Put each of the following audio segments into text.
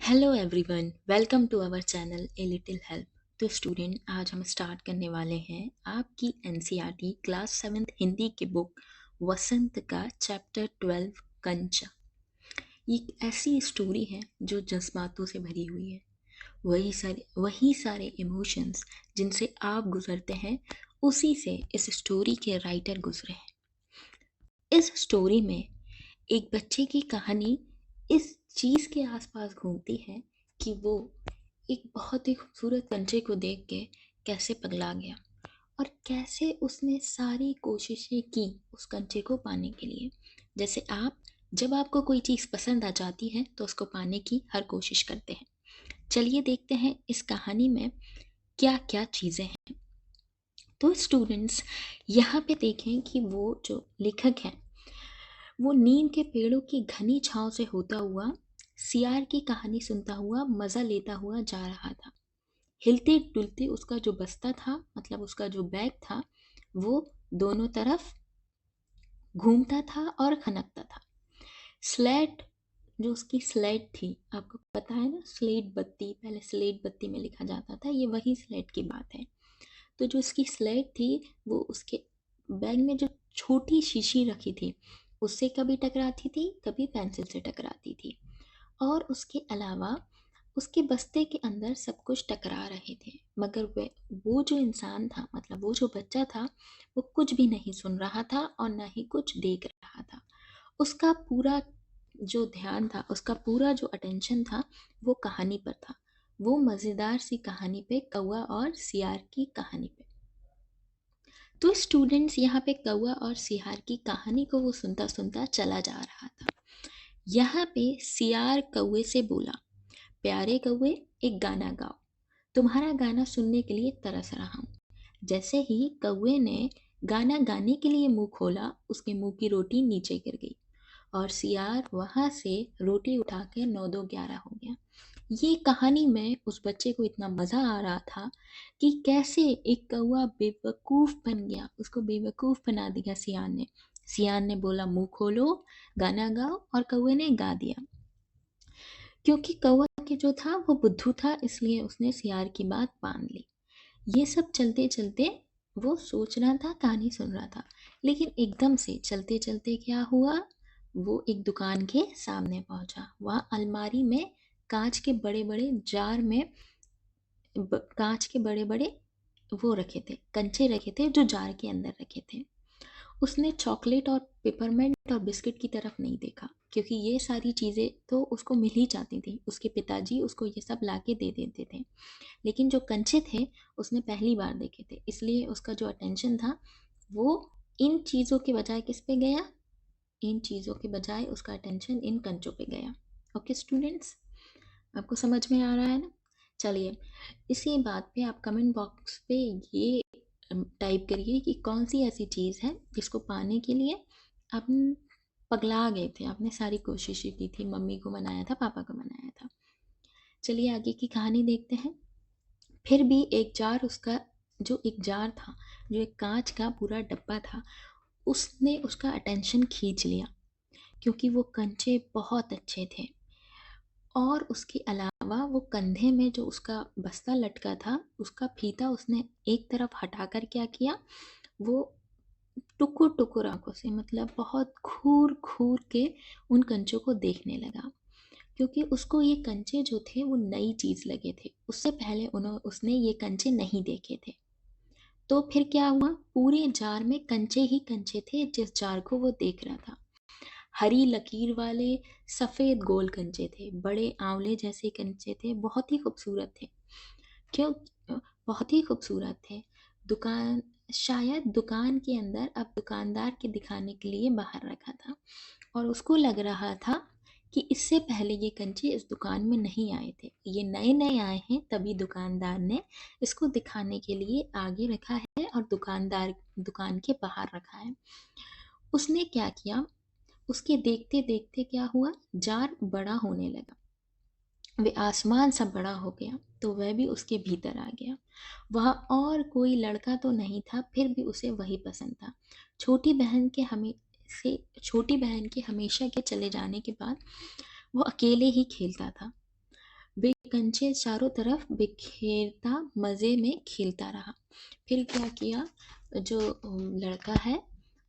Hello everyone, welcome to our channel A Little Help. तो student, आज हम start करने वाले हैं आपकी एनसीईआरटी क्लास 7th हिंदी की बुक वसंत का चैप्टर 12 कंचा। ये एक ऐसी स्टोरी है जो जज्बातों से भरी हुई है। वही सारे इमोशंस जिनसे आप गुजरते हैं, उसी से इस स्टोरी के राइटर गुजरे हैं। इस स्टोरी में एक बच्चे की कहानी इस चीज़ के आसपास घूमती है कि वो एक बहुत ही खूबसूरत कंचे को देख के कैसे पगला गया और कैसे उसने सारी कोशिशें की उस कंचे को पाने के लिए। जैसे जब आपको कोई चीज़ पसंद आ जाती है तो उसको पाने की हर कोशिश करते हैं। चलिए देखते हैं इस कहानी में क्या क्या चीज़ें हैं। तो स्टूडेंट्स, यहाँ पे देखें कि वो जो लेखक हैं वो नीम के पेड़ों की घनी छांव से होता हुआ सियार की कहानी सुनता हुआ मजा लेता हुआ जा रहा था। हिलते डुलते उसका जो बस्ता था, मतलब उसका जो बैग था, वो दोनों तरफ घूमता था और खनकता था। स्लेट, जो उसकी स्लेट थी, आपको पता है ना, स्लेट बत्ती, पहले स्लेट बत्ती में लिखा जाता था, ये वही स्लेट की बात है। तो जो उसकी स्लेट थी वो उसके बैग में जो छोटी शीशी रखी थी उससे कभी टकराती थी, कभी पेंसिल से टकराती थी। और उसके अलावा उसके बस्ते के अंदर सब कुछ टकरा रहे थे, मगर वो जो इंसान था, मतलब वो जो बच्चा था, वो कुछ भी नहीं सुन रहा था और ना ही कुछ देख रहा था। उसका पूरा जो ध्यान था, उसका पूरा जो अटेंशन था, वो कहानी पर था। वो मज़ेदार सी कहानी पे, कौवा और सियार की कहानी पे। तो स्टूडेंट्स, यहाँ पे कौवा और सियार की कहानी को वो सुनता सुनता चला जा रहा था। यहाँ पे सियार कौवे से बोला, प्यारे कौवे, एक गाना गाओ, तुम्हारा गाना सुनने के लिए तरस रहा हूँ। जैसे ही कौवे ने गाना गाने के लिए मुंह खोला, उसके मुंह की रोटी नीचे गिर गई और सियार वहां से रोटी उठा के 9 2 11 हो गया। ये कहानी में उस बच्चे को इतना मजा आ रहा था कि कैसे एक कौवा बेवकूफ बन गया, उसको बेवकूफ बना दिया सियार ने। सियार ने बोला मुंह खोलो, गाना गाओ, और कौवे ने गा दिया। क्योंकि कौवा के जो था वो बुद्धू था, इसलिए उसने सियार की बात मान ली। ये सब चलते चलते वो सोच रहा था, कहानी सुन रहा था, लेकिन एकदम से चलते चलते क्या हुआ, वो एक दुकान के सामने पहुंचा। वहाँ अलमारी में कांच के बड़े बड़े जार में कांच के बड़े बड़े वो रखे थे, कंचे रखे थे जो जार के अंदर रखे थे। उसने चॉकलेट और पेपरमेंट और बिस्किट की तरफ नहीं देखा, क्योंकि ये सारी चीज़ें तो उसको मिल ही जाती थी, उसके पिताजी उसको ये सब ला के दे देते थे। लेकिन जो कंचे थे उसने पहली बार देखे थे, इसलिए उसका जो अटेंशन था वो इन चीज़ों के बजाय किस पे गया, इन चीज़ों के बजाय उसका अटेंशन इन कंचों पे गया। ओके स्टूडेंट्स, आपको समझ में आ रहा है ना? चलिए, इसी बात पे आप कमेंट बॉक्स पे ये टाइप करिए कि कौन सी ऐसी चीज़ है जिसको पाने के लिए आप पगला गए थे, आपने सारी कोशिशें की थी, मम्मी को मनाया था, पापा को मनाया था। चलिए आगे की कहानी देखते हैं। फिर भी एक जार, उसका जो एक जार था, जो एक कांच का पूरा डब्बा था, उसने उसका अटेंशन खींच लिया, क्योंकि वो कंचे बहुत अच्छे थे। और उसके अलावा वो कंधे में जो उसका बस्ता लटका था, उसका फीता उसने एक तरफ हटाकर क्या किया, वो टुकुर टुकुर आंखों से, मतलब बहुत घूर घूर के उन कंचों को देखने लगा। क्योंकि उसको ये कंचे जो थे वो नई चीज लगे थे, उससे पहले उसने ये कंचे नहीं देखे थे। तो फिर क्या हुआ, पूरे जार में कंचे ही कंचे थे जिस जार को वो देख रहा था। हरी लकीर वाले सफेद गोल कंचे थे, बड़े आंवले जैसे कंचे थे, बहुत ही खूबसूरत थे। क्यों? बहुत ही खूबसूरत थे। दुकान, शायद दुकान के अंदर अब दुकानदार के दिखाने के लिए बाहर रखा था, और उसको लग रहा था कि इससे पहले ये कंचे इस दुकान में नहीं आए थे, ये नए नए आए हैं, तभी दुकानदार ने इसको दिखाने के लिए आगे रखा है और दुकानदार दुकान के बाहर रखा है। उसने क्या किया, उसके देखते देखते क्या हुआ, जार बड़ा होने लगा, वे आसमान सा बड़ा हो गया, तो वह भी उसके भीतर आ गया। वह और कोई लड़का तो नहीं था, फिर भी उसे वही पसंद था। छोटी बहन के हमें से छोटी बहन के हमेशा के चले जाने के बाद वो अकेले ही खेलता था। कंचे चारों तरफ बिखेरता मज़े में खेलता रहा। फिर क्या किया, जो लड़का है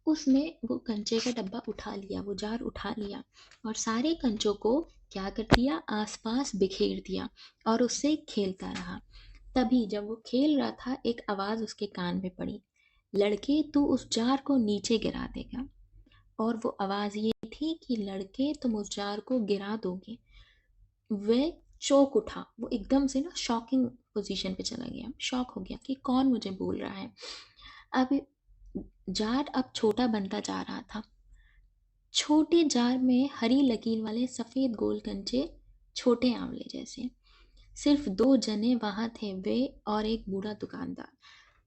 उसने वो कंचे का डब्बा उठा लिया, वो जार उठा लिया और सारे कंचों को क्या कर दिया, आसपास बिखेर दिया और उससे खेलता रहा। तभी जब वो खेल रहा था, एक आवाज़ उसके कान में पड़ी, लड़के तू उस जार को नीचे गिरा देगा। और वो आवाज़ ये थी कि लड़के तुम उस जार को गिरा दोगे। वह चौंक उठा, वो एकदम से ना शॉकिंग पोजीशन पे चला गया, शॉक हो गया कि कौन मुझे बोल रहा है। अब जार अब छोटा बनता जा रहा था। छोटे जार में हरी लकीर वाले सफ़ेद गोल कंचे, छोटे आंवले जैसे। सिर्फ 2 जने वहाँ थे, वे और एक बूढ़ा दुकानदार।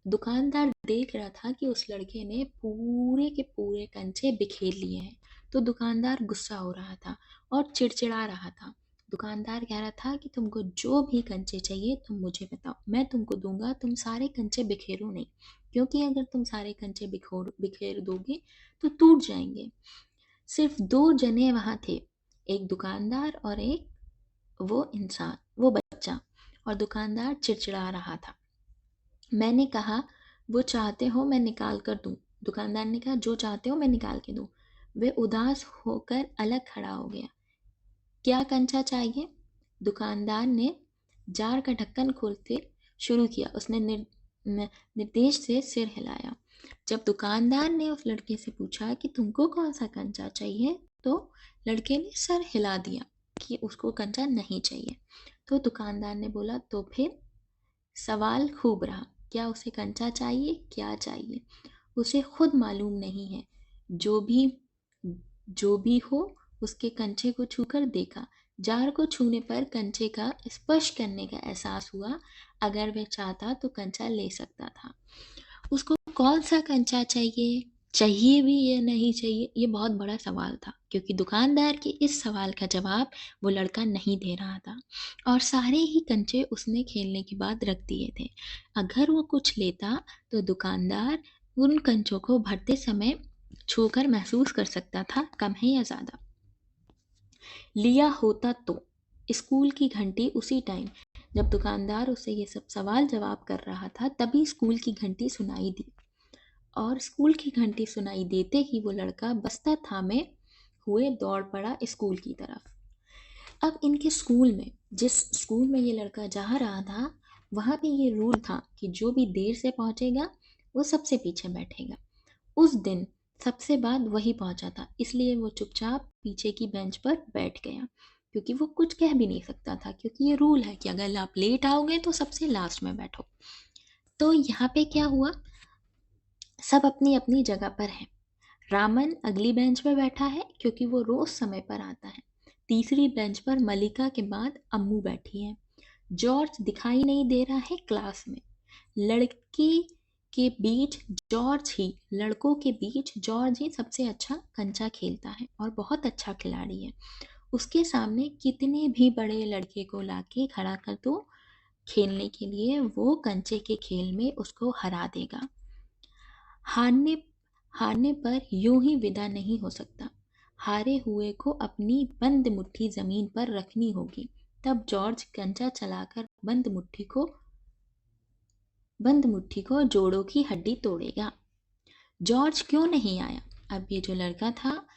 दुकानदार देख रहा था कि उस लड़के ने पूरे के पूरे कंचे बिखेर लिए हैं, तो दुकानदार गुस्सा हो रहा था और चिड़चिड़ा रहा था। दुकानदार कह रहा था कि तुमको जो भी कंचे चाहिए तुम मुझे बताओ, मैं तुमको दूंगा, तुम सारे कंचे बिखेरो नहीं, क्योंकि अगर तुम सारे कंचे बिखेर दोगे तो टूट जाएंगे। सिर्फ 2 जने वहाँ थे, एक दुकानदार और एक वो इंसान, वो बच्चा। और दुकानदार चिड़चिड़ा रहा था। मैंने कहा वो चाहते हो मैं निकाल कर दूं। दुकानदार ने कहा जो चाहते हो मैं निकाल के दूं। वे उदास होकर अलग खड़ा हो गया। क्या कंचा चाहिए? दुकानदार ने जार का ढक्कन खोलते शुरू किया। उसने निर्देश से सिर हिलाया। जब दुकानदार ने उस लड़के से पूछा कि तुमको कौन सा कंचा चाहिए, तो लड़के ने सर हिला दिया कि उसको कंचा नहीं चाहिए। तो दुकानदार ने बोला तो फिर? सवाल खूब रहा, क्या उसे कंचा चाहिए, क्या चाहिए? उसे खुद मालूम नहीं है। जो भी जो भी हो, उसके कंचे को छूकर देखा। जार को छूने पर कंचे का स्पर्श करने का एहसास हुआ। अगर वह चाहता तो कंचा ले सकता था। उसको कौन सा कंचा चाहिए, चाहिए भी या नहीं चाहिए, ये बहुत बड़ा सवाल था, क्योंकि दुकानदार के इस सवाल का जवाब वो लड़का नहीं दे रहा था। और सारे ही कंचे उसने खेलने के बाद रख दिए थे। अगर वो कुछ लेता तो दुकानदार उन कंचों को भरते समय छूकर महसूस कर सकता था, कम है या ज़्यादा। लिया होता तो। स्कूल की घंटी उसी टाइम, जब दुकानदार उसे ये सब सवाल जवाब कर रहा था, तभी स्कूल की घंटी सुनाई दी। और स्कूल की घंटी सुनाई देते ही वो लड़का बस्ता थामे हुए दौड़ पड़ा स्कूल की तरफ। अब इनके स्कूल में, जिस स्कूल में ये लड़का जा रहा था, वहाँ पे ये रूल था कि जो भी देर से पहुँचेगा वो सबसे पीछे बैठेगा। उस दिन सबसे बाद वही पहुँचा था, इसलिए वो चुपचाप पीछे की बेंच पर बैठ गया, क्योंकि वो कुछ कह भी नहीं सकता था, क्योंकि ये रूल है कि अगर आप लेट आओगे तो सबसे लास्ट में बैठो। तो यहाँ पे क्या हुआ, सब अपनी अपनी जगह पर हैं। रामन अगली बेंच पर बैठा है, क्योंकि वो रोज समय पर आता है। तीसरी बेंच पर मलिका के बाद अम्मू बैठी है। जॉर्ज दिखाई नहीं दे रहा है क्लास में। लड़के के बीच जॉर्ज ही लड़कों के बीच जॉर्ज ही सबसे अच्छा कंचा खेलता है और बहुत अच्छा खिलाड़ी है। उसके सामने कितने भी बड़े लड़के को लाके खड़ा कर दो खेलने के लिए, वो कंचे के खेल में उसको हरा देगा। हारने हारने पर यूं ही विदा नहीं हो सकता। हारे हुए को अपनी बंद मुट्ठी जमीन पर रखनी होगी। तब जॉर्ज कंचा चलाकर बंद मुट्ठी को जोड़ों की हड्डी तोड़ेगा। जॉर्ज क्यों नहीं आया? अब ये जो लड़का था,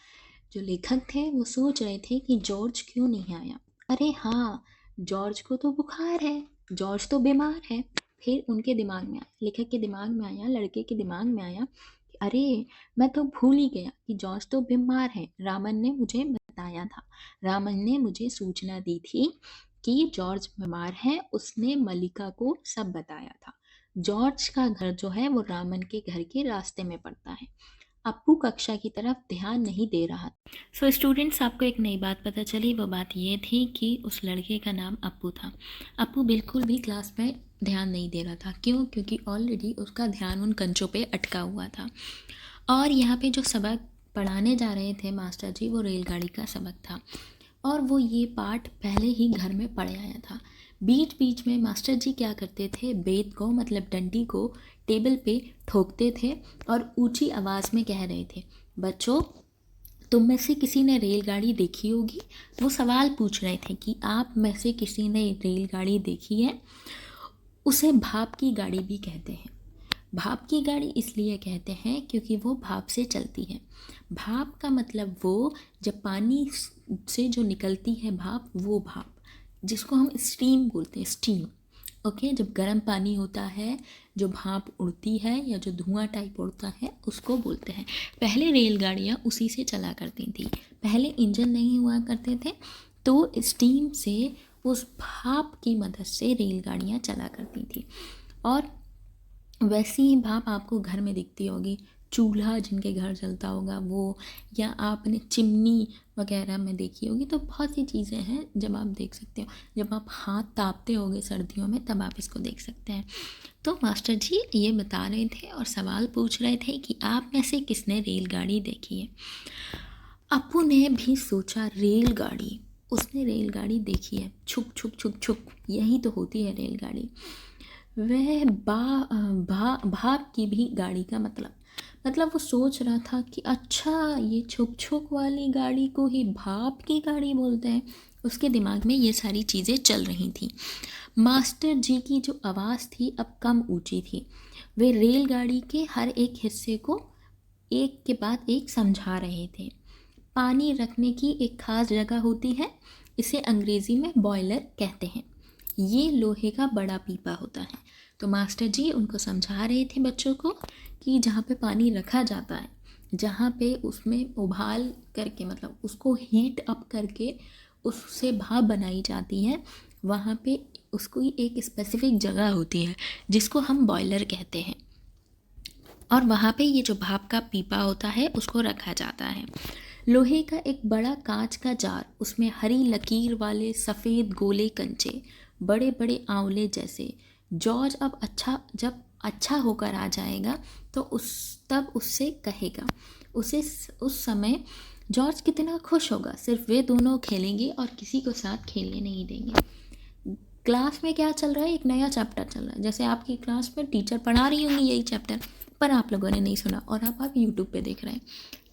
जो लेखक थे, वो सोच रहे थे कि जॉर्ज क्यों नहीं आया। अरे हाँ, जॉर्ज को तो बुखार है, जॉर्ज तो बीमार है। फिर उनके दिमाग में आया, लेखक के दिमाग में आया, लड़के के दिमाग में आया कि अरे मैं तो भूल ही गया कि जॉर्ज तो बीमार है। रामन ने मुझे बताया था, रामन ने मुझे सूचना दी थी कि जॉर्ज बीमार है। उसने मलिका को सब बताया था। जॉर्ज का घर जो है वो रामन के घर के रास्ते में पड़ता है। अप्पू कक्षा की तरफ ध्यान नहीं दे रहा। सो स्टूडेंट्स, आपको एक नई बात पता चली। वो बात ये थी कि उस लड़के का नाम अप्पू था। अप्पू बिल्कुल भी क्लास में ध्यान नहीं दे रहा था। क्यों? क्योंकि ऑलरेडी उसका ध्यान उन कंचों पे अटका हुआ था। और यहाँ पे जो सबक पढ़ाने जा रहे थे मास्टर जी, वो रेलगाड़ी का सबक था और वो ये पाठ पहले ही घर में पढ़ आया था। बीच बीच में मास्टर जी क्या करते थे, बेत को मतलब डंडी को टेबल पे ठोकते थे और ऊंची आवाज़ में कह रहे थे, बच्चों तुम में से किसी ने रेलगाड़ी देखी होगी। वो सवाल पूछ रहे थे कि आप में से किसी ने रेलगाड़ी देखी है। उसे भाप की गाड़ी भी कहते हैं। भाप की गाड़ी इसलिए कहते हैं क्योंकि वो भाप से चलती है। भाप का मतलब वो जब पानी से जो निकलती है भाप, वो भाप जिसको हम स्टीम बोलते हैं, स्टीम। ओके, जब गर्म पानी होता है, जो भाप उड़ती है या जो धुआं टाइप उड़ता है, उसको बोलते हैं। पहले रेलगाड़ियाँ उसी से चला करती थी। पहले इंजन नहीं हुआ करते थे, तो स्टीम से, उस भाप की मदद से रेलगाड़ियाँ चला करती थी। और वैसी ही भाप आपको घर में दिखती होगी। चूल्हा जिनके घर जलता होगा वो, या आपने चिमनी वगैरह में देखी होगी। तो बहुत सी चीज़ें हैं जब आप देख सकते हो, जब आप हाथ तापते होगे सर्दियों में, तब आप इसको देख सकते हैं। तो मास्टर जी ये बता रहे थे और सवाल पूछ रहे थे कि आप में से किसने रेलगाड़ी देखी है। अपू ने भी सोचा रेलगाड़ी, उसने रेलगाड़ी देखी है। छुक छुक छुक छुक, यही तो होती है रेलगाड़ी। वह भाप की भी गाड़ी का मतलब वो सोच रहा था कि अच्छा, ये छुक छुक वाली गाड़ी को ही भाप की गाड़ी बोलते हैं। उसके दिमाग में ये सारी चीज़ें चल रही थी। मास्टर जी की जो आवाज़ थी अब कम ऊंची थी। वे रेलगाड़ी के हर एक हिस्से को एक के बाद एक समझा रहे थे। पानी रखने की एक खास जगह होती है, इसे अंग्रेज़ी में बॉयलर कहते हैं। ये लोहे का बड़ा पीपा होता है। तो मास्टर जी उनको समझा रहे थे बच्चों को कि जहाँ पे पानी रखा जाता है, जहाँ पे उसमें उबाल करके, मतलब उसको हीट अप करके उससे भाप बनाई जाती है, वहाँ पे उसको एक स्पेसिफिक जगह होती है जिसको हम बॉयलर कहते हैं। और वहाँ पे ये जो भाप का पीपा होता है उसको रखा जाता है। लोहे का एक बड़ा कांच का जार, उसमें हरी लकीर वाले सफ़ेद गोले कंचे, बड़े बड़े आंवले जैसे। जॉर्ज अब जब अच्छा होकर आ जाएगा तो तब उससे कहेगा। उस समय जॉर्ज कितना खुश होगा। सिर्फ वे दोनों खेलेंगे और किसी को साथ खेलने नहीं देंगे। क्लास में क्या चल रहा है, एक नया चैप्टर चल रहा है। जैसे आपकी क्लास में टीचर पढ़ा रही होंगी यही चैप्टर, पर आप लोगों ने नहीं सुना और आप यूट्यूब पे देख रहे हैं।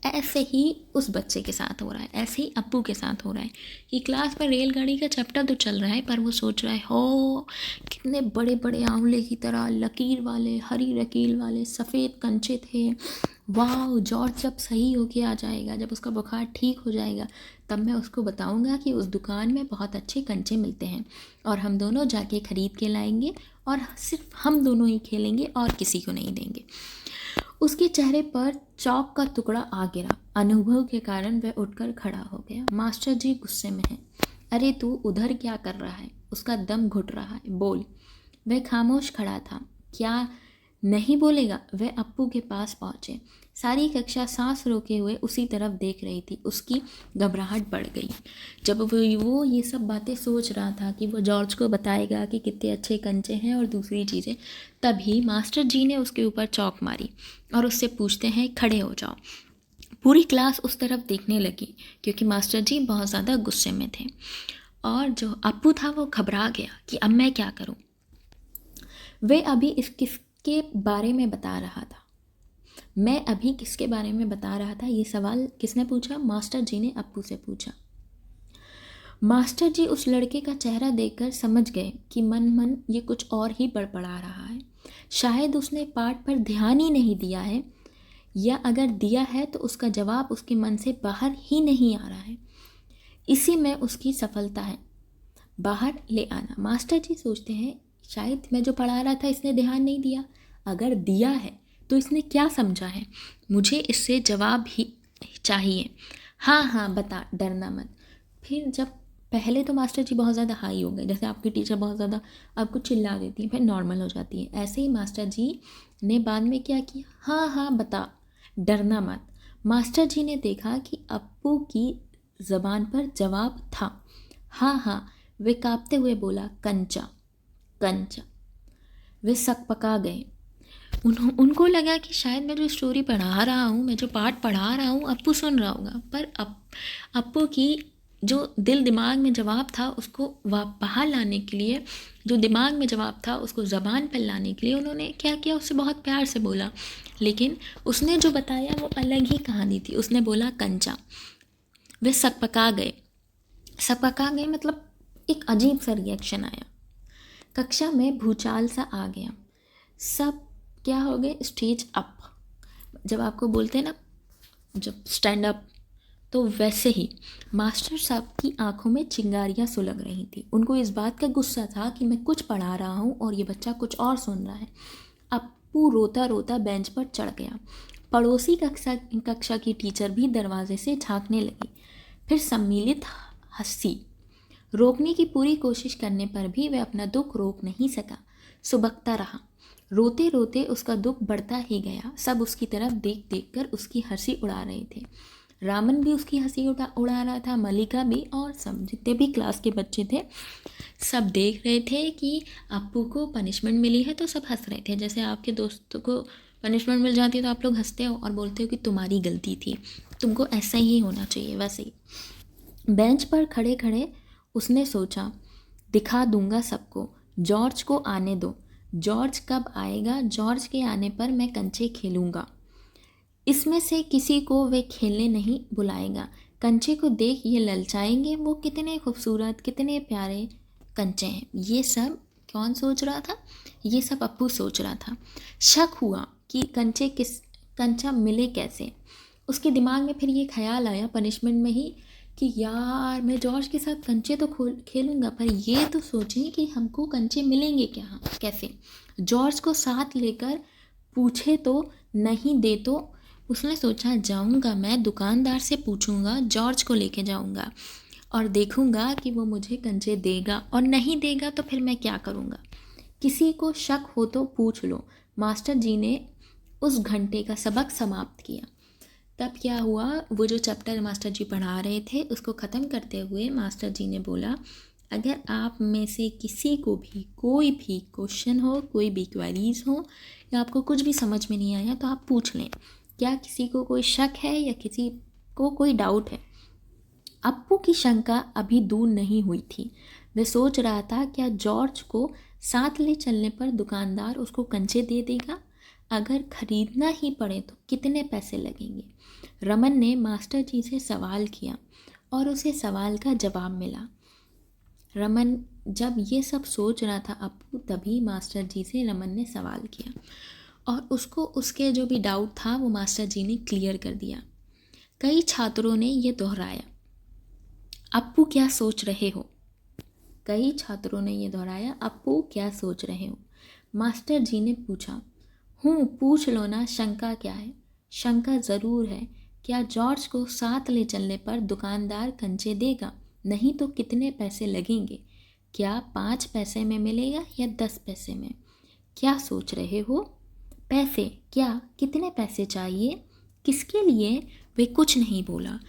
ऐसे ही उस बच्चे के साथ हो रहा है, ऐसे ही अप्पू के साथ हो रहा है कि क्लास में रेलगाड़ी का चैप्टर तो चल रहा है, पर वो सोच रहा है, हो कितने बड़े बड़े आंवले की तरह लकीर वाले, हरी लकीर वाले सफ़ेद कंचे थे। वाह, जॉर्ज जब सही होके आ जाएगा, जब उसका बुखार ठीक हो जाएगा, तब मैं उसको बताऊंगा कि उस दुकान में बहुत अच्छे कंचे मिलते हैं और हम दोनों जाके ख़रीद के लाएंगे और सिर्फ हम दोनों ही खेलेंगे और किसी को नहीं देंगे। उसके चेहरे पर चौक का टुकड़ा आ गिरा। अनुभव के कारण वह उठकर खड़ा हो गया। मास्टर जी गुस्से में हैं। अरे तू उधर क्या कर रहा है? उसका दम घुट रहा है, बोल। वह खामोश खड़ा था। क्या नहीं बोलेगा? वह अप्पू के पास पहुँचे। सारी कक्षा सांस रोके हुए उसी तरफ देख रही थी। उसकी घबराहट बढ़ गई जब वो ये सब बातें सोच रहा था कि वो जॉर्ज को बताएगा कि कितने अच्छे कंचे हैं और दूसरी चीज़ें। तभी मास्टर जी ने उसके ऊपर चौक मारी और उससे पूछते हैं, खड़े हो जाओ। पूरी क्लास उस तरफ देखने लगी क्योंकि मास्टर जी बहुत ज़्यादा गुस्से में थे और जो अप्पू था वो घबरा गया कि अब मैं क्या करूं। वे अभी किसके बारे में बता रहा था? मैं अभी किसके बारे में बता रहा था? ये सवाल किसने पूछा? मास्टर जी ने अप्पू से पूछा। मास्टर जी उस लड़के का चेहरा देखकर समझ गए कि मन ये कुछ और ही बड़बड़ा रहा है। शायद उसने पाठ पर ध्यान ही नहीं दिया है, या अगर दिया है तो उसका जवाब उसके मन से बाहर ही नहीं आ रहा है। इसी में उसकी सफलता है, बाहर ले आना। मास्टर जी सोचते हैं शायद मैं जो पढ़ा रहा था इसने ध्यान नहीं दिया। अगर दिया है तो इसने क्या समझा है? मुझे इससे जवाब ही चाहिए। हाँ हाँ बता, डरना मत। फिर जब पहले तो मास्टर जी बहुत ज़्यादा हाई हो गए, जैसे आपकी टीचर बहुत ज़्यादा आपको चिल्ला देती है, फिर नॉर्मल हो जाती है। ऐसे ही मास्टर जी ने बाद में क्या किया? हाँ हाँ बता, डरना मत। मास्टर जी ने देखा कि अप्पू की ज़बान पर जवाब था। हाँ हाँ, वे काँपते हुए बोला, कंचा कंचा। वे सकपका गए। उनको लगा कि शायद मैं जो स्टोरी पढ़ा रहा हूँ, मैं जो पाठ पढ़ा रहा हूँ, अप्पू सुन रहा होगा, पर अप्पू की जो दिल दिमाग में जवाब था उसको बाहर लाने के लिए, जो दिमाग में जवाब था उसको ज़बान पर लाने के लिए उन्होंने क्या किया, उससे बहुत प्यार से बोला। लेकिन उसने जो बताया वो अलग ही कहानी थी। उसने बोला कंचा। वे सकपका गए। सकपका गए मतलब एक अजीब सा रिएक्शन आया। कक्षा में भूचाल सा आ गया। सब क्या हो गए, स्टेज अप। जब आपको बोलते हैं ना, जब स्टैंड अप, तो वैसे ही मास्टर साहब की आंखों में चिंगारियां सुलग रही थी। उनको इस बात का गुस्सा था कि मैं कुछ पढ़ा रहा हूँ और ये बच्चा कुछ और सुन रहा है। अप्पू रोता रोता बेंच पर चढ़ गया। पड़ोसी कक्षा की टीचर भी दरवाजे से झांकने लगी। फिर सम्मिलित हंसी। रोकने की पूरी कोशिश करने पर भी वह अपना दुख रोक नहीं सका। सुबकता रहा। रोते रोते उसका दुख बढ़ता ही गया। सब उसकी तरफ देख देख कर उसकी हंसी उड़ा रहे थे। रामन भी उसकी हंसी उड़ा रहा था, मलिका भी, और सब जितने भी क्लास के बच्चे थे सब देख रहे थे कि अप्पू को पनिशमेंट मिली है, तो सब हंस रहे थे। जैसे आपके दोस्तों को पनिशमेंट मिल जाती है तो आप लोग हंसते हो और बोलते हो कि तुम्हारी गलती थी, तुमको ऐसा ही होना चाहिए। वैसे ही बेंच पर खड़े खड़े उसने सोचा, दिखा दूंगा सबको, जॉर्ज को आने दो। जॉर्ज कब आएगा, जॉर्ज के आने पर मैं कंचे खेलूंगा। इसमें से किसी को वे खेलने नहीं बुलाएगा। कंचे को देख ये ललचाएंगे, वो कितने खूबसूरत, कितने प्यारे कंचे हैं। ये सब कौन सोच रहा था, ये सब अप्पू सोच रहा था। शक हुआ कि कंचा मिले कैसे। उसके दिमाग में फिर ये ख्याल आया पनिशमेंट में ही कि यार मैं जॉर्ज के साथ कंचे तो खेलूंगा, पर ये तो सोचें कि हमको कंचे मिलेंगे क्या, कैसे। जॉर्ज को साथ लेकर पूछे तो नहीं दे, तो उसने सोचा जाऊंगा मैं दुकानदार से पूछूंगा, जॉर्ज को लेके जाऊंगा और देखूंगा कि वो मुझे कंचे देगा, और नहीं देगा तो फिर मैं क्या करूंगा। किसी को शक हो तो पूछ लो। मास्टर जी ने उस घंटे का सबक समाप्त किया। तब क्या हुआ, वो जो चैप्टर मास्टर जी पढ़ा रहे थे उसको ख़त्म करते हुए मास्टर जी ने बोला, अगर आप में से किसी को भी कोई भी क्वेश्चन हो, कोई भी क्वेरीज हो, या आपको कुछ भी समझ में नहीं आया तो आप पूछ लें। क्या किसी को कोई शक है या किसी को कोई डाउट है। अप्पू की शंका अभी दूर नहीं हुई थी। वह सोच रहा था, क्या जॉर्ज को साथ ले चलने पर दुकानदार उसको कंचे दे देगा। अगर खरीदना ही पड़े तो कितने पैसे लगेंगे। रमन ने मास्टर जी से सवाल किया और उसे सवाल का जवाब मिला। रमन जब ये सब सोच रहा था अप्पू, तभी मास्टर जी से रमन ने सवाल किया और उसको उसके जो भी डाउट था वो मास्टर जी ने क्लियर कर दिया। कई छात्रों ने ये दोहराया, अप्पू क्या सोच रहे हो। कई छात्रों ने ये दोहराया, अप्पू क्या सोच रहे हो। मास्टर जी ने पूछा, पूछ लो ना, शंका क्या है। शंका ज़रूर है। क्या जॉर्ज को साथ ले चलने पर दुकानदार कंचे देगा, नहीं तो कितने पैसे लगेंगे। क्या 5 पैसे में मिलेगा या 10 पैसे में। क्या सोच रहे हो। पैसे क्या, कितने पैसे चाहिए, किसके लिए। वे कुछ नहीं बोला।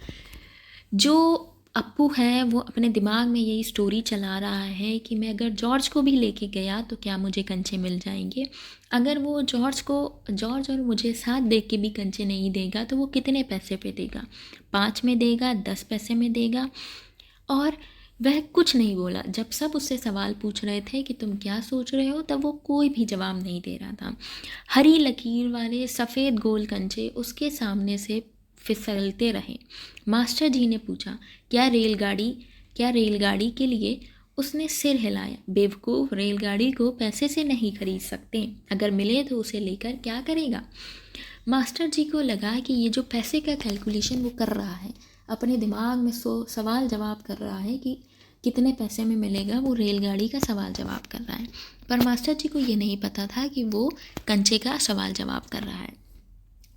जो अप्पू है वो अपने दिमाग में यही स्टोरी चला रहा है कि मैं अगर जॉर्ज को भी लेके गया तो क्या मुझे कंचे मिल जाएंगे। अगर वो जॉर्ज और मुझे साथ दे के भी कंचे नहीं देगा तो वो कितने पैसे पे देगा, 5 में देगा, 10 पैसे में देगा। और वह कुछ नहीं बोला। जब सब उससे सवाल पूछ रहे थे कि तुम क्या सोच रहे हो, तब वो कोई भी जवाब नहीं दे रहा था। हरी लकीर वाले सफ़ेद गोल कंचे उसके सामने से फिसलते रहे। मास्टर जी ने पूछा, क्या रेलगाड़ी के लिए। उसने सिर हिलाया। बेवकूफ़, रेलगाड़ी को पैसे से नहीं खरीद सकते, अगर मिले तो उसे लेकर क्या करेगा। मास्टर जी को लगा कि ये जो पैसे का कैलकुलेशन वो कर रहा है, अपने दिमाग में सवाल जवाब कर रहा है कि कितने पैसे में मिलेगा, वो रेलगाड़ी का सवाल जवाब कर रहा है। पर मास्टर जी को ये नहीं पता था कि वो कंचे का सवाल जवाब कर रहा है।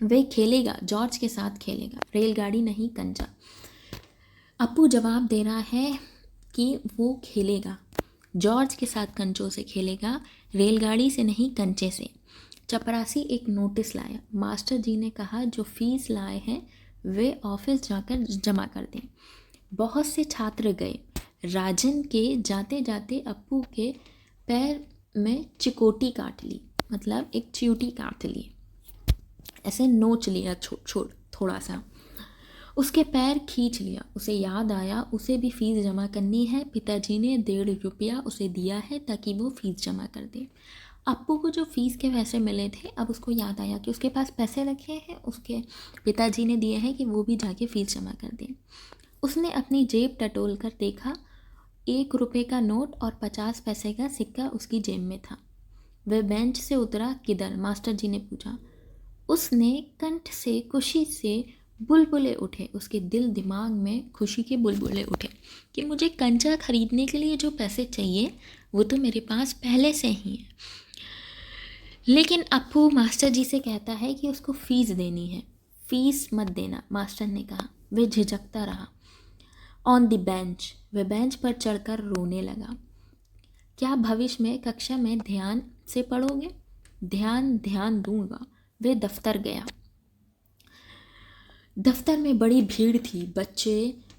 वे खेलेगा, जॉर्ज के साथ खेलेगा, रेलगाड़ी नहीं कंचा। अप्पू जवाब दे रहा है कि वो खेलेगा, जॉर्ज के साथ कंचों से खेलेगा, रेलगाड़ी से नहीं कंचे से। चपरासी एक नोटिस लाया। मास्टर जी ने कहा, जो फीस लाए हैं वे ऑफिस जाकर जमा कर दें। बहुत से छात्र गए। राजन के जाते जाते अप्पू के पैर में चिकोटी काट ली, मतलब एक चींटी काट ली, ऐसे नोच लिया छोड़ थोड़ा सा। उसके पैर खींच लिया। उसे याद आया उसे भी फीस जमा करनी है। पिताजी ने 1.5 रुपया उसे दिया है ताकि वो फीस जमा कर दे। अप्पू को जो फीस के पैसे मिले थे, अब उसको याद आया कि उसके पास पैसे रखे हैं, उसके पिताजी ने दिए हैं कि वो भी जाके फीस जमा कर दे। उसने अपनी जेब टटोल कर देखा, 1 रुपये का नोट और 50 पैसे का सिक्का उसकी जेब में था। वह बेंच से उतरा। किधर? मास्टर जी ने पूछा। उसने कंठ से खुशी से बुलबुले उठे। उसके दिल दिमाग में खुशी के बुलबुले उठे कि मुझे कंचा खरीदने के लिए जो पैसे चाहिए वो तो मेरे पास पहले से ही है। लेकिन अप्पू मास्टर जी से कहता है कि उसको फीस देनी है। फीस मत देना, मास्टर ने कहा। वह झिझकता रहा। ऑन द बेंच, वह बेंच पर चढ़कर रोने लगा। क्या भविष्य में कक्षा में ध्यान से पढ़ोगे? ध्यान दूंगा। वह दफ्तर गया। दफ्तर में बड़ी भीड़ थी।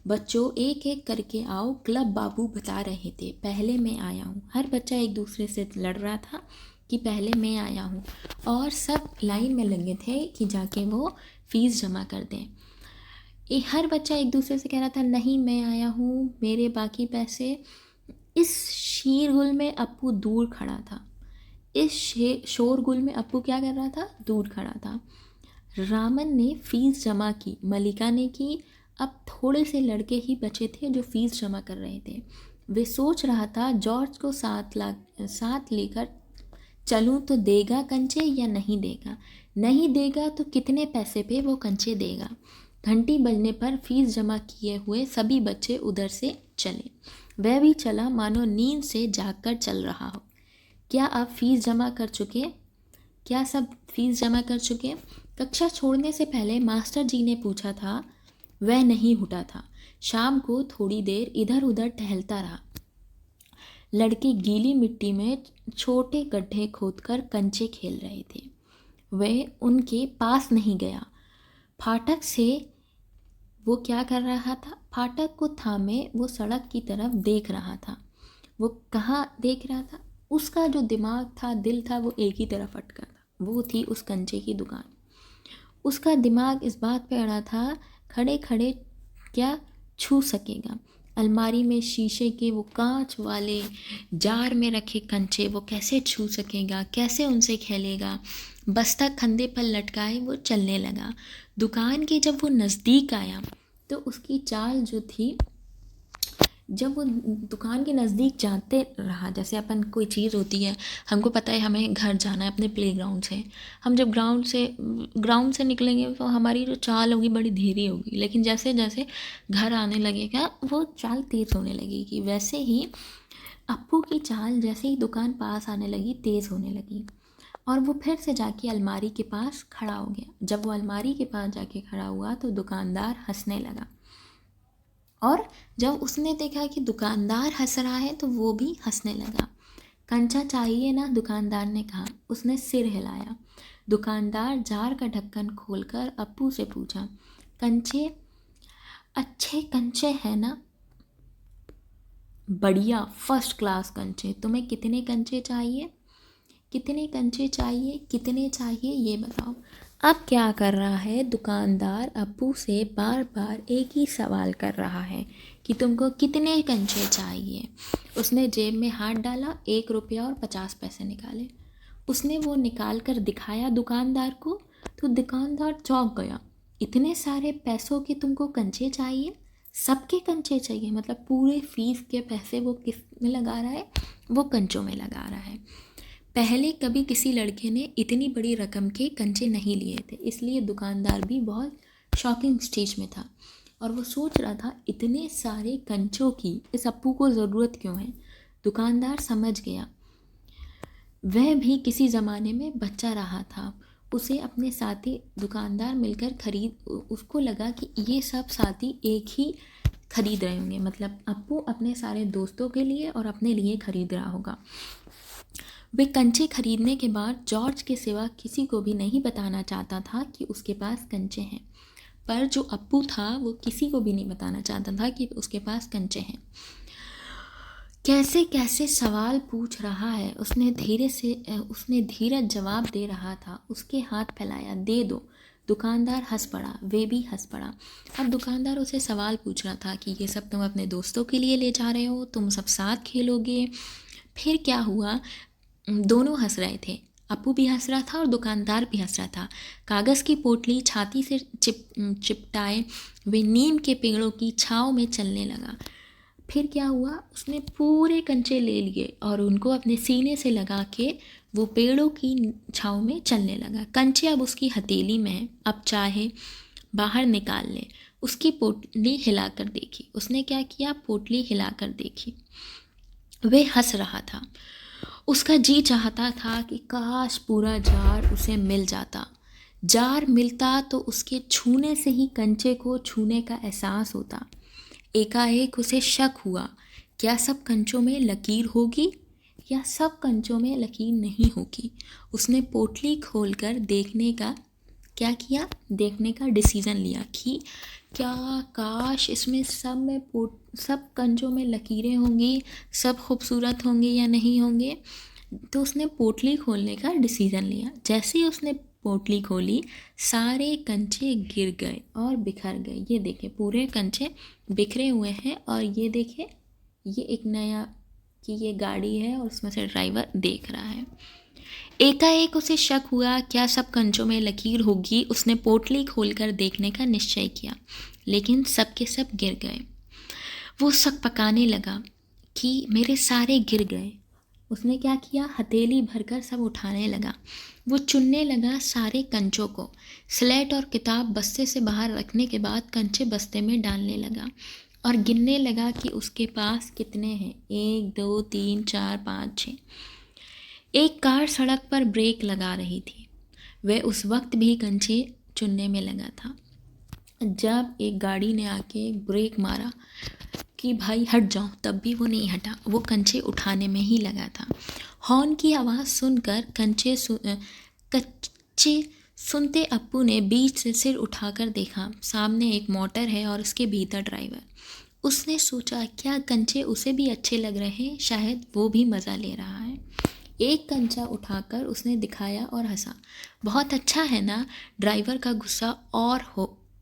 बच्चों एक एक करके आओ, क्लब बाबू बता रहे थे। पहले मैं आया हूँ। हर बच्चा एक दूसरे से लड़ रहा था कि पहले मैं आया हूँ, और सब लाइन में लगे थे कि जाके वो फीस जमा कर दें। हर बच्चा एक दूसरे से कह रहा था, नहीं मैं आया हूँ, मेरे बाकी पैसे। इस शीरगुल में अप्पू दूर खड़ा था। शोरगुल में अप्पू क्या कर रहा था? दूर खड़ा था। रामन ने फीस जमा की, मलिका ने की। अब थोड़े से लड़के ही बचे थे जो फीस जमा कर रहे थे। वे सोच रहा था जॉर्ज को साथ लेकर चलूं तो देगा कंचे या नहीं देगा। नहीं देगा तो कितने पैसे पे वो कंचे देगा। घंटी बजने पर फीस जमा किए हुए सभी बच्चे उधर से चले। वह भी चला मानो नींद से जागकर चल रहा हो। क्या आप फीस जमा कर चुके? क्या सब फीस जमा कर चुके? कक्षा छोड़ने से पहले मास्टर जी ने पूछा था। वह नहीं उठा था। शाम को थोड़ी देर इधर उधर टहलता रहा। लड़के गीली मिट्टी में छोटे गड्ढे खोदकर कंचे खेल रहे थे। वह उनके पास नहीं गया। फाटक से वो क्या कर रहा था? फाटक को थामे वो सड़क की तरफ देख रहा था। वो कहाँ देख रहा था? उसका जो दिमाग था, दिल था, वो एक ही तरफ अटका था। वो थी उस कंचे की दुकान। उसका दिमाग इस बात पे अड़ा था, खड़े खड़े क्या छू सकेगा? अलमारी में शीशे के वो कांच वाले जार में रखे कंचे वो कैसे छू सकेगा? कैसे उनसे खेलेगा? बस्ता कंधे पर लटकाए वो चलने लगा। दुकान के जब वो नज़दीक आया तो उसकी चाल जो थी, जब वो दुकान के नज़दीक जाते रहा, जैसे अपन कोई चीज़ होती है, हमको पता है हमें घर जाना है अपने प्लेग्राउंड से। हम जब ग्राउंड से निकलेंगे तो हमारी जो चाल होगी बड़ी धीरे होगी, लेकिन जैसे जैसे घर आने लगेगा वो चाल तेज़ होने लगेगी। वैसे ही अप्पू की चाल जैसे ही दुकान पास आने लगी तेज़ होने लगी, और वो फिर से जाके अलमारी के पास खड़ा हो गया। जब वो अलमारी के पास जाके खड़ा हुआ तो दुकानदार हंसने लगा, और जब उसने देखा कि दुकानदार हंस रहा है तो वो भी हंसने लगा। कंचा चाहिए ना? दुकानदार ने कहा। उसने सिर हिलाया। दुकानदार जार का ढक्कन खोलकर अप्पू से पूछा, कंचे अच्छे कंचे हैं ना? बढ़िया, फर्स्ट क्लास कंचे। तुम्हें कितने कंचे चाहिए? कितने कंचे चाहिए? कितने चाहिए ये बताओ। अब क्या कर रहा है? दुकानदार अप्पू से बार बार एक ही सवाल कर रहा है कि तुमको कितने कंचे चाहिए। उसने जेब में हाथ डाला, 1 रुपया और 50 पैसे निकाले। उसने वो निकाल कर दिखाया दुकानदार को, तो दुकानदार चौंक गया। इतने सारे पैसों के तुमको कंचे चाहिए? सबके कंचे चाहिए? मतलब पूरे फीस के पैसे वो किस में लगा रहा है? वो कंचों में लगा रहा है। पहले कभी किसी लड़के ने इतनी बड़ी रकम के कंचे नहीं लिए थे, इसलिए दुकानदार भी बहुत शॉकिंग स्टेज में था, और वो सोच रहा था इतने सारे कंचों की इस अप्पू को ज़रूरत क्यों है। दुकानदार समझ गया, वह भी किसी ज़माने में बच्चा रहा था। उसे अपने साथी दुकानदार मिलकर उसको लगा कि ये सब साथी एक ही खरीद रहे होंगे, मतलब अप्पू अपने सारे दोस्तों के लिए और अपने लिए खरीद रहा होगा। वे कंचे खरीदने के बाद जॉर्ज के सिवा किसी को भी नहीं बताना चाहता था कि उसके पास कंचे हैं, पर जो अप्पू था वो किसी को भी नहीं बताना चाहता था कि उसके पास कंचे हैं। कैसे कैसे सवाल पूछ रहा है। उसने धीरज जवाब दे रहा था। उसके हाथ फैलाया, दे दो। दुकानदार हंस पड़ा, वे भी हंस पड़ा। अब दुकानदार उसे सवाल पूछ रहा था कि ये सब तुम अपने दोस्तों के लिए ले जा रहे हो, तुम सब साथ खेलोगे? फिर क्या हुआ, दोनों हंस रहे थे। अप्पू भी हंस रहा था और दुकानदार भी हंस रहा था। कागज़ की पोटली छाती से चिपटाए वे नीम के पेड़ों की छाँव में चलने लगा। फिर क्या हुआ, उसने पूरे कंचे ले लिए और उनको अपने सीने से लगा के वो पेड़ों की छाँव में चलने लगा। कंचे अब उसकी हथेली में है, अब चाहे बाहर निकाल ले। उसकी पोटली हिलाकर देखी। उसने क्या किया, पोटली हिलाकर देखी। वे हंस रहा था। उसका जी चाहता था कि काश पूरा जार उसे मिल जाता। जार मिलता तो उसके छूने से ही कंचे को छूने का एहसास होता। एकाएक उसे शक हुआ, क्या सब कंचों में लकीर होगी या सब कंचों में लकीर नहीं होगी। उसने पोटली खोलकर क्या किया, देखने का डिसीज़न लिया कि क्या काश इसमें सब कंचों में लकीरें होंगी, सब खूबसूरत होंगे या नहीं होंगे। तो उसने पोटली खोलने का डिसीज़न लिया। जैसे ही उसने पोटली खोली, सारे कंचे गिर गए और बिखर गए। ये देखे पूरे कंचे बिखरे हुए हैं और ये देखे, ये एक नया कि ये गाड़ी है और उसमें से ड्राइवर देख रहा है। एकाएक उसे शक हुआ, क्या सब कंचों में लकीर होगी। उसने पोटली खोलकर देखने का निश्चय किया, लेकिन सब के सब गिर गए। वो शक पकाने लगा कि मेरे सारे गिर गए। उसने क्या किया, हथेली भरकर सब उठाने लगा। वो चुनने लगा सारे कंचों को। स्लेट और किताब बस्ते से बाहर रखने के बाद कंचे बस्ते में डालने लगा और गिनने लगा कि उसके पास कितने हैं। 1 2 3 4 5 6। एक कार सड़क पर ब्रेक लगा रही थी। वह उस वक्त भी कंचे चुनने में लगा था। जब एक गाड़ी ने आके ब्रेक मारा कि भाई हट जाओ, तब भी वो नहीं हटा। वो कंचे उठाने में ही लगा था। हॉर्न की आवाज़ सुनकर कच्चे सुनते अप्पू ने बीच से सिर उठाकर देखा। सामने एक मोटर है और उसके भीतर ड्राइवर। उसने सोचा, क्या कंचे उसे भी अच्छे लग रहे हैं, शायद वो भी मज़ा ले रहा है। एक कंचा उठाकर उसने दिखाया और हंसा। बहुत अच्छा है ना। ड्राइवर का गुस्सा और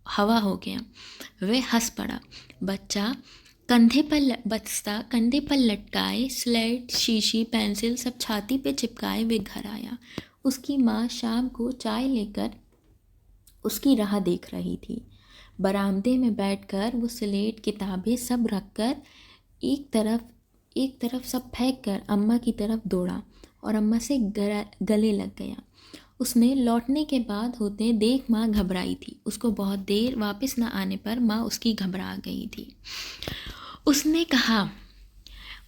हवा हो गया। वह हंस पड़ा। बच्चा कंधे पर लटकाए स्लेट, शीशी, पेंसिल सब छाती पे चिपकाए वे घर आया। उसकी माँ शाम को चाय लेकर उसकी राह देख रही थी। बरामदे में बैठकर वो स्लेट, किताबें सब रखकर एक तरफ सब फेंक कर अम्मा की तरफ दौड़ा और अम्मा से गले लग गया। उसने लौटने के बाद होते देख माँ घबराई थी। उसको बहुत देर वापस न आने पर माँ उसकी घबरा गई थी।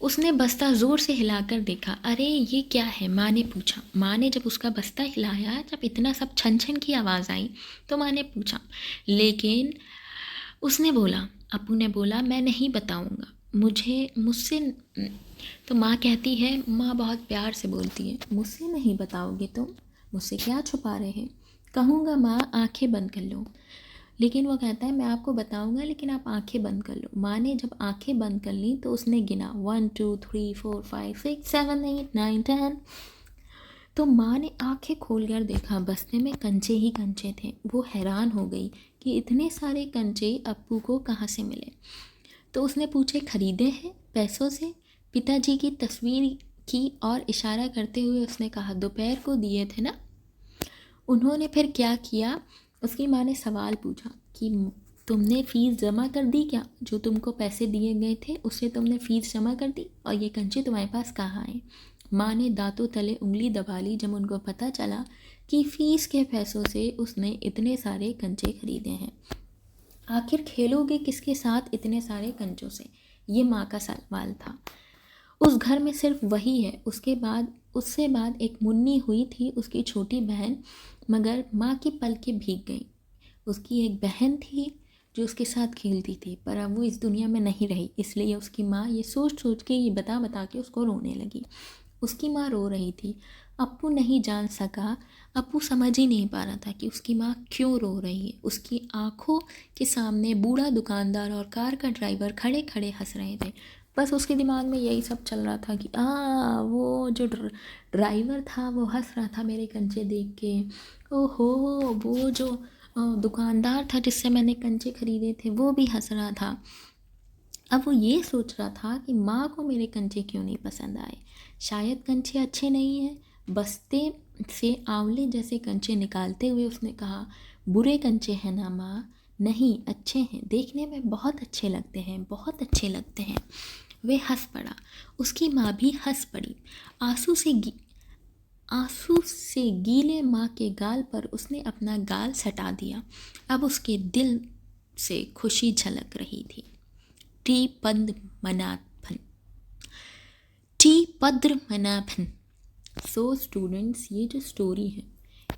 उसने बस्ता ज़ोर से हिलाकर देखा। अरे ये क्या है, माँ ने पूछा। माँ ने जब उसका बस्ता हिलाया, जब इतना सब छन छन की आवाज़ आई तो माँ ने पूछा, लेकिन उसने बोला, अप्पू ने बोला, मैं नहीं बताऊँगा, मुझसे। तो माँ कहती है, माँ बहुत प्यार से बोलती है, मुझसे नहीं बताओगे तुम, मुझसे क्या छुपा रहे हैं? कहूँगा माँ, आंखें बंद कर लो। लेकिन वो कहता है, मैं आपको बताऊँगा, लेकिन आप आंखें बंद कर लो। माँ ने जब आंखें बंद कर ली तो उसने गिना 1 2 3 4 5 6 7 8 9 10। तो माँ ने आंखें खोलकर देखा, बस्ते में कंचे ही कंचे थे। वो हैरान हो गई कि इतने सारे कंचे अप्पू को कहाँ से मिले। तो उसने पूछे, खरीदे हैं पैसों से? पिताजी की तस्वीर की और इशारा करते हुए उसने कहा, दोपहर को दिए थे ना। उन्होंने फिर क्या किया? उसकी माँ ने सवाल पूछा कि तुमने फ़ीस जमा कर दी क्या? जो तुमको पैसे दिए गए थे उससे तुमने फ़ीस जमा कर दी, और ये कंचे तुम्हारे पास कहाँ आए? माँ ने दांतों तले उंगली दबा ली जब उनको पता चला कि फ़ीस के पैसों से उसने इतने सारे कंचे खरीदे हैं। आखिर खेलोगे किसके साथ इतने सारे कंचों से? ये माँ का सवाल था। उस घर में सिर्फ वही है। उससे बाद एक मुन्नी हुई थी, उसकी छोटी बहन, मगर माँ की पलकें भीग गईं। उसकी एक बहन थी जो उसके साथ खेलती थी, पर अब वो इस दुनिया में नहीं रही, इसलिए उसकी माँ ये सोच सोच के, ये बता बता के उसको रोने लगी। उसकी माँ रो रही थी। अप्पू नहीं जान सका, अप्पू समझ ही नहीं पा रहा था कि उसकी माँ क्यों रो रही है। उसकी आंखों के सामने बूढ़ा दुकानदार और कार का ड्राइवर खड़े खड़े हंस रहे थे। बस उसके दिमाग में यही सब चल रहा था कि वो जो ड्राइवर था वो हंस रहा था मेरे कंचे देख के। ओहो, वो जो दुकानदार था जिससे मैंने कंचे खरीदे थे वो भी हंस रहा था। अब वो ये सोच रहा था कि माँ को मेरे कंचे क्यों नहीं पसंद आए, शायद कंचे अच्छे नहीं हैं। बस्ते से आंवले जैसे कंचे निकालते हुए उसने कहा, बुरे कंचे हैं ना माँ? नहीं, अच्छे हैं, देखने में बहुत अच्छे लगते हैं, बहुत अच्छे लगते हैं। वे हंस पड़ा। उसकी माँ भी हंस पड़ी। आंसू से आंसू से गीले माँ के गाल पर उसने अपना गाल सटा दिया। अब उसके दिल से खुशी झलक रही थी। T Padmanabhan, T Padmanabhan. So students, ये जो स्टोरी है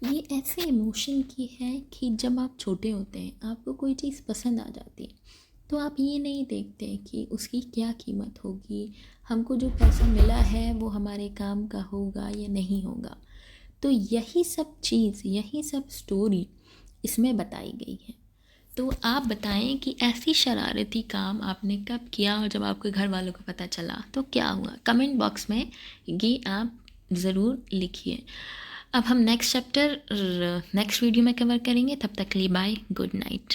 ये ऐसे इमोशन की है कि जब आप छोटे होते हैं आपको कोई चीज़ पसंद आ जाती है तो आप ये नहीं देखते कि उसकी क्या कीमत होगी, हमको जो पैसा मिला है वो हमारे काम का होगा या नहीं होगा। तो यही सब चीज़, यही सब स्टोरी इसमें बताई गई है। तो आप बताएं कि ऐसी शरारती काम आपने कब किया और जब आपके घर वालों को पता चला तो क्या हुआ? कमेंट बॉक्स में ये आप ज़रूर लिखिए। अब हम नेक्स्ट चैप्टर नेक्स्ट वीडियो में कवर करेंगे। तब तक के लिए बाय, गुड नाइट।